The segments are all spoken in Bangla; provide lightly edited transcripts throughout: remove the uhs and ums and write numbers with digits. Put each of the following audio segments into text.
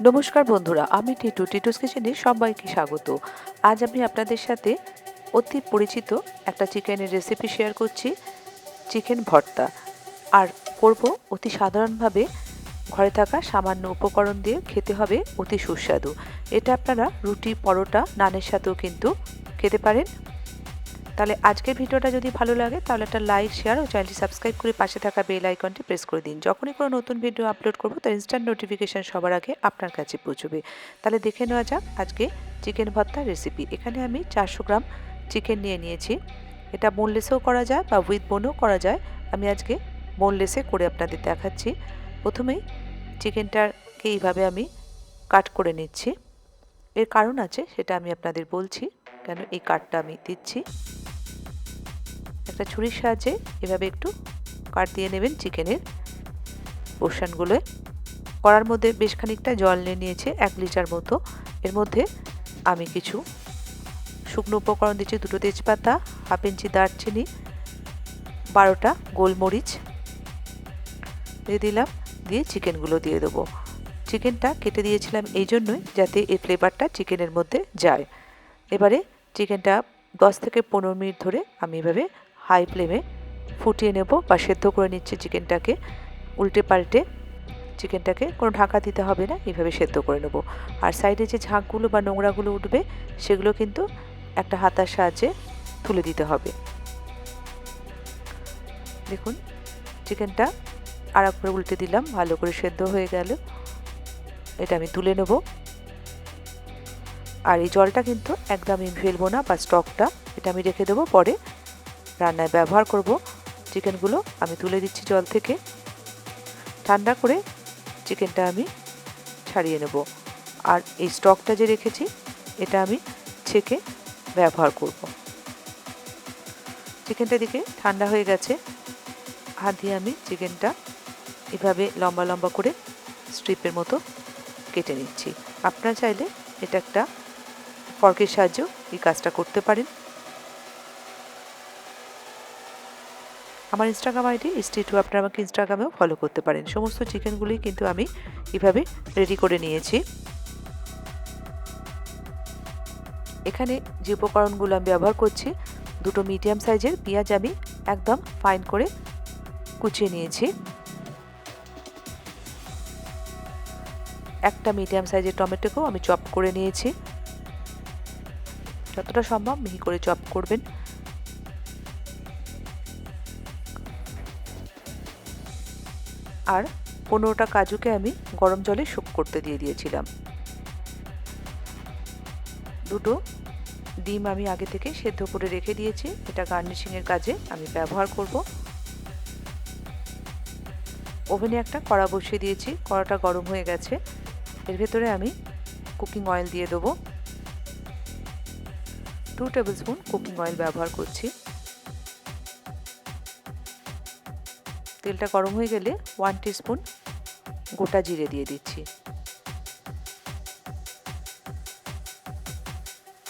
নমস্কার বন্ধুরা, আমি টিটু। টিটুস কিচেনে সবাইকে স্বাগত। আজ আমি আপনাদের সাথে অতি পরিচিত একটা চিকেনের রেসিপি শেয়ার করছি, চিকেন ভর্তা। আর করব অতি সাধারণভাবে, ঘরে থাকা সামান্য উপকরণ দিয়ে খেতে হবে অতি সুস্বাদু। এটা আপনারা রুটি, পরোটা, নানের সাথেও কিন্তু খেতে পারেন। তাহলে আজকের ভিডিওটা যদি ভালো লাগে তাহলে একটা লাইক, শেয়ার ও চ্যানেলটি সাবস্ক্রাইব করে পাশে থাকা বেল আইকনটি প্রেস করে দিন। যখনই কোনো নতুন ভিডিও আপলোড করব তার ইনস্ট্যান্ট নোটিফিকেশান সবার আগে আপনার কাছে পৌঁছবে। তাহলে দেখে নেওয়া যাক আজকে চিকেন ভর্তার রেসিপি। এখানে আমি 400 গ্রাম চিকেন নিয়ে নিয়েছি। এটা বোনলেসেও করা যায় বা উইথ বোনও করা যায়। আমি আজকে বোনলেসে করে আপনাদের দেখাচ্ছি। প্রথমেই চিকেনটাকে এইভাবে আমি কাট করে নিচ্ছি। এর কারণ আছে, সেটা আমি আপনাদের বলছি কেন এই কাটটা আমি দিচ্ছি। একটা ছুরির সাহায্যে এভাবে একটু কাট দিয়ে নেবেন চিকেনের পোর্শনগুলোয়। কড়ার মধ্যে বেশ খানিকটা জল নিয়ে নিয়েছে, 1 লিটার মতো। এর মধ্যে আমি কিছু শুকনো উপকরণ দিচ্ছি, 2টো তেজপাতা, 1/2 ইঞ্চি দারচিনি, 12টা গোলমরিচ দিয়ে দিলাম। দিয়ে চিকেনগুলো দিয়ে দেবো। চিকেনটা কেটে দিয়েছিলাম এই জন্যই যাতে এর ফ্লেভারটা চিকেনের মধ্যে যায়। এবারে চিকেনটা 10 থেকে 15 মিনিট ধরে আমি এভাবে হাই ফ্লেমে ফুটিয়ে নেব বা সেদ্ধ করে নিচ্ছি চিকেনটাকে। উল্টে পাল্টে চিকেনটাকে কোনো ঢাকা দিতে হবে না, এইভাবে সেদ্ধ করে নেব। আর সাইডে যে ঝাঁকগুলো বা নোংরাগুলো উঠবে সেগুলো কিন্তু একটা হাতার সাহায্যে তুলে দিতে হবে। দেখুন চিকেনটা আর একবার উল্টে দিলাম, ভালো করে সেদ্ধ হয়ে গেল। এটা আমি তুলে নেব। আর এই জলটা কিন্তু একদমই ফেলবো না বা স্টকটা, এটা আমি রেখে দেবো, পরে রান্নায় ব্যবহার করব। চিকেনগুলো আমি তুলে দিচ্ছি জল থেকে। ঠান্ডা করে চিকেনটা আমি ছাড়িয়ে নেব। আর এই স্টকটা যে রেখেছি এটা আমি ছেঁকে ব্যবহার করব। চিকেনটা দিকে ঠান্ডা হয়ে গেছে। হাত দিয়ে আমি চিকেনটা এভাবে লম্বা লম্বা করে স্ট্রিপের মতো কেটে নিচ্ছি। আপনারা চাইলে এটা একটা ফর্কের সাহায্যেও এই কাজটা করতে পারেন। আমার ইনস্টাগ্রাম আইডি স্টিটু, আপনারা আমাকে ইনস্টাগ্রামেও ফলো করতে পারেন। সমস্ত চিকেনগুলি কিন্তু আমি এভাবে রেডি করে নিয়েছি। এখানে যে উপকরণগুলো আমি ব্যবহার করছি, 2টো মিডিয়াম সাইজের পেঁয়াজ আমি একদম ফাইন করে কুচিয়ে নিয়েছি। একটা মিডিয়াম সাইজের টমেটোকেও আমি চপ করে নিয়েছি। যতটা সম্ভব মিহি করে চপ করবেন। আর 15টা কাজুকে আমি গরম জলে শুক করতে দিয়ে দিয়েছিলাম। 2টো ডিম আমি আগে থেকে সেদ্ধ করে রেখে দিয়েছি, এটা গার্নিশিংয়ের কাজে আমি ব্যবহার করব। ওভেনে একটা কড়া বসিয়ে দিয়েছি, কড়াটা গরম হয়ে গেছে। এর ভেতরে আমি কুকিং অয়েল দিয়ে দেবো। 2 টেবিল স্পুন কুকিং অয়েল ব্যবহার করছি। তেলটা গরম হয়ে গেলে 1 টিস্পুন গোটা জিরে দিয়ে দিচ্ছি।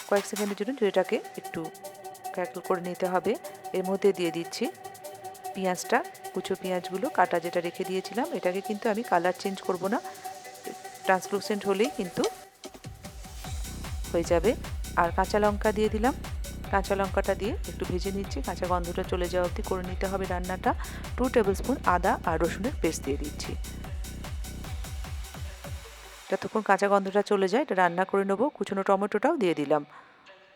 কয়েক সেকেন্ডের জন্য জিরেটাকে একটু ক্র্যাকল করে নিতে হবে। এর মধ্যে দিয়ে দিচ্ছি পেঁয়াজটা, কুচো পেঁয়াজগুলো কাটা যেটা রেখে দিয়েছিলাম। এটাকে কিন্তু আমি কালার চেঞ্জ করব না, ট্রান্সলুসেন্ট হলেই কিন্তু হয়ে যাবে। আর কাঁচা লঙ্কা দিয়ে দিলাম। কাঁচা লঙ্কাটা দিয়ে একটু ভেজে নিচ্ছি, কাঁচা গন্ধটা চলে যাওয়া অবধি করে নিতে হবে রান্নাটা। 2 টেবিল স্পুন আদা আর রসুনের পেস্ট দিয়ে দিচ্ছি। যতক্ষণ কাঁচা গন্ধটা চলে যায় এটা রান্না করে নেবো। কুচনো টমেটোটাও দিয়ে দিলাম।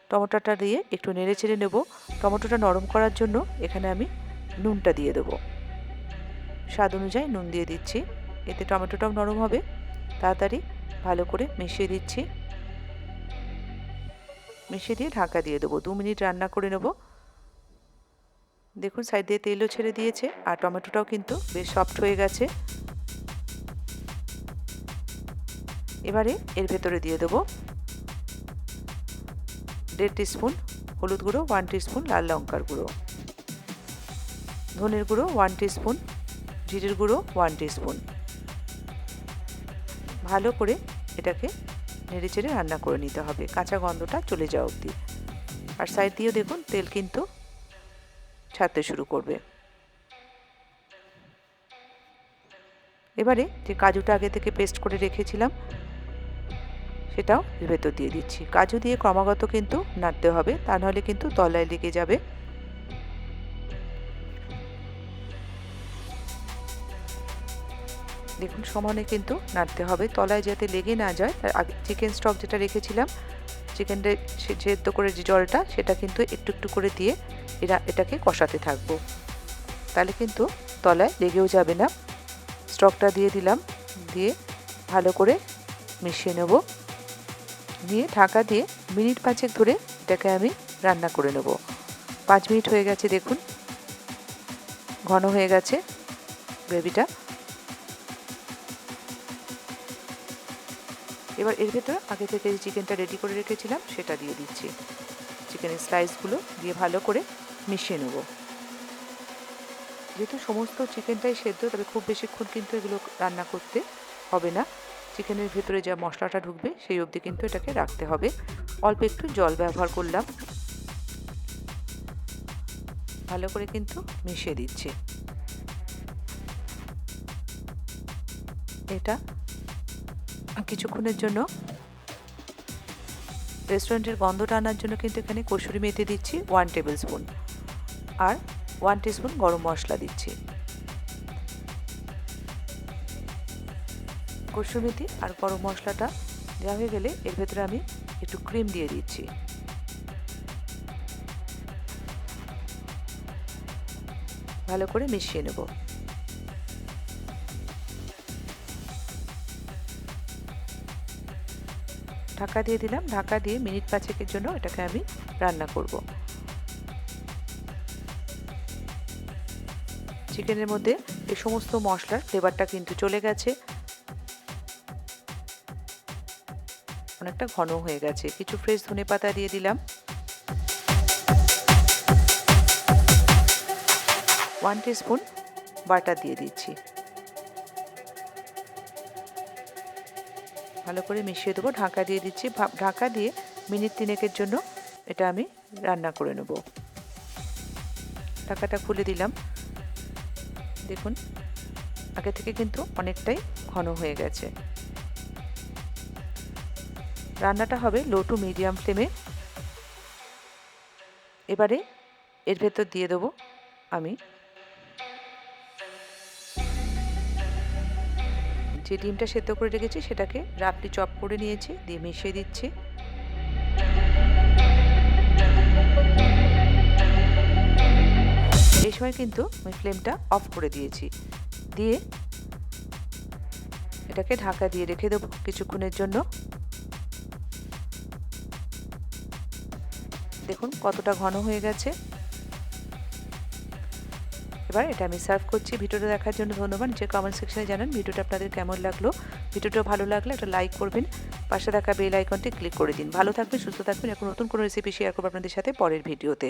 টমেটোটা দিয়ে একটু নেড়ে চেড়ে নেব। টমেটোটা নরম করার জন্য এখানে আমি নুনটা দিয়ে দেবো। স্বাদ অনুযায়ী নুন দিয়ে দিচ্ছি, এতে টমেটোটাও নরম হবে। তাড়াতাড়ি ভালো করে মিশিয়ে দিচ্ছি। মিশিয়ে দিয়ে ঢাকা দিয়ে দেবো। 2 মিনিট রান্না করে নেব। দেখুন সাইড দিয়ে তেলও ছেড়ে দিয়েছে আর টমেটোটাও কিন্তু বেশ সফট হয়ে গেছে। এবারে এর ভেতরে দিয়ে দেবো 1.5 টিস্পুন হলুদ গুঁড়ো, 1 টিস্পুন লাল লঙ্কার গুঁড়ো, ধনের গুঁড়ো 1 টিস্পুন, জিরের গুঁড়ো 1 টিস্পুন। ভালো করে এটাকে নেড়ে চেড়ে রান্না করে নিতে হবে কাঁচা গন্ধটা চলে যাওয়া অবধি। আর সাইড দিয়েও দেখুন তেল কিন্তু ছাড়তে শুরু করবে। এবারে যে কাজুটা আগে থেকে পেস্ট করে রেখেছিলাম সেটাও এর ভেতর দিয়ে দিচ্ছি। কাজু দিয়ে ক্রমাগত কিন্তু নাড়তে হবে, তা নাহলে কিন্তু তলায় লেগে যাবে। দেখুন সমানে কিন্তু নাড়তে হবে, তলায় যাতে লেগে না যায়। তার আগে চিকেন স্টক যেটা রেখেছিলাম, চিকেনটা সেদ্ধ করে যে জলটা, সেটা কিন্তু একটু একটু করে দিয়ে এটাকে কষাতে থাকবো, তাহলে কিন্তু তলায় লেগেও যাবে না। স্টকটা দিয়ে দিলাম, দিয়ে ভালো করে মিশিয়ে নেব, নিয়ে ঢাকা দিয়ে মিনিট 5 ধরে এটাকে আমি রান্না করে নেব। 5 মিনিট হয়ে গেছে, দেখুন ঘন হয়ে গেছে গ্রেভিটা। এবার এর ভেতরে আগে থেকে যে চিকেনটা রেডি করে রেখেছিলাম সেটা দিয়ে দিচ্ছি। চিকেনের স্লাইসগুলো দিয়ে ভালো করে মিশিয়ে নেব। যেহেতু সমস্ত চিকেনটাই সেদ্ধ, তবে খুব বেশিক্ষণ কিন্তু এগুলো রান্না করতে হবে না। চিকেনের ভেতরে যা মশলাটা ঢুকবে সেই অবধি কিন্তু এটাকে রাখতে হবে। অল্প একটু জল ব্যবহার করলাম, ভালো করে কিন্তু মিশিয়ে দিচ্ছি। এটা কিছুক্ষণের জন্য রেস্টুরেন্টের গন্ধটা আনার জন্য কিন্তু এখানে কসুরি মেথি দিচ্ছি 1 টেবিল স্পুন, আর 1 টিস্পুন গরম মশলা দিচ্ছি। কসুরি মেথি আর গরম মশলাটা দেওয়া হয়ে গেলে এর ভেতরে আমি একটু ক্রিম দিয়ে দিচ্ছি। ভালো করে মিশিয়ে নেব। ঢাকা দিয়ে দিলাম, ঢাকা দিয়ে মিনিট 5 জন্য এটাকে আমি রান্না করব। চিকেনের মধ্যে এই সমস্ত মশলার ফ্লেভারটা কিন্তু চলে গেছে, অনেকটা ঘন হয়ে গেছে। কিছু ফ্রেশ ধনেপাতা দিয়ে দিলাম, 1 টিস্পুন বাটার দিয়ে দিচ্ছি। ভালো করে মিশিয়ে দেবো, ঢাকা দিয়ে দিচ্ছি। ঢাকা দিয়ে মিনিট 3 জন্য এটা আমি রান্না করে নেব। ঢাকাটা খুলে দিলাম, দেখুন আগে থেকে কিন্তু অনেকটাই ঘন হয়ে গেছে। রান্নাটা হবে লো টু মিডিয়াম ফ্লেমে। এবারে এর ভেতর দিয়ে দেবো আমি যে ডিমটা সেদ্ধ করে রেখেছি, সেটাকে রাফলি চপ করে নিয়েছি, দিয়ে মিশিয়ে দিচ্ছি। এই সময় কিন্তু আমি ফ্লেমটা অফ করে দিয়েছি, দিয়ে এটাকে ঢাকা দিয়ে রেখে দেবো কিছুক্ষণের জন্য। দেখুন কতটা ঘন হয়ে গেছে। এবার এটা আমি সার্ভ করছি। ভিডিওটা দেখার জন্য ধন্যবাদ। যে কমেন্ট সেকশনে জানান ভিডিওটা আপনাদের কেমন লাগলো। ভিডিওটা ভালো লাগলে একটা লাইক করবেন, পাশে থাকা বেল আইকনটি ক্লিক করে দিন। ভালো থাকবেন, সুস্থ থাকবেন। এখন নতুন কোনো রেসিপি শেয়ার করবো আপনাদের সাথে পরের ভিডিওতে।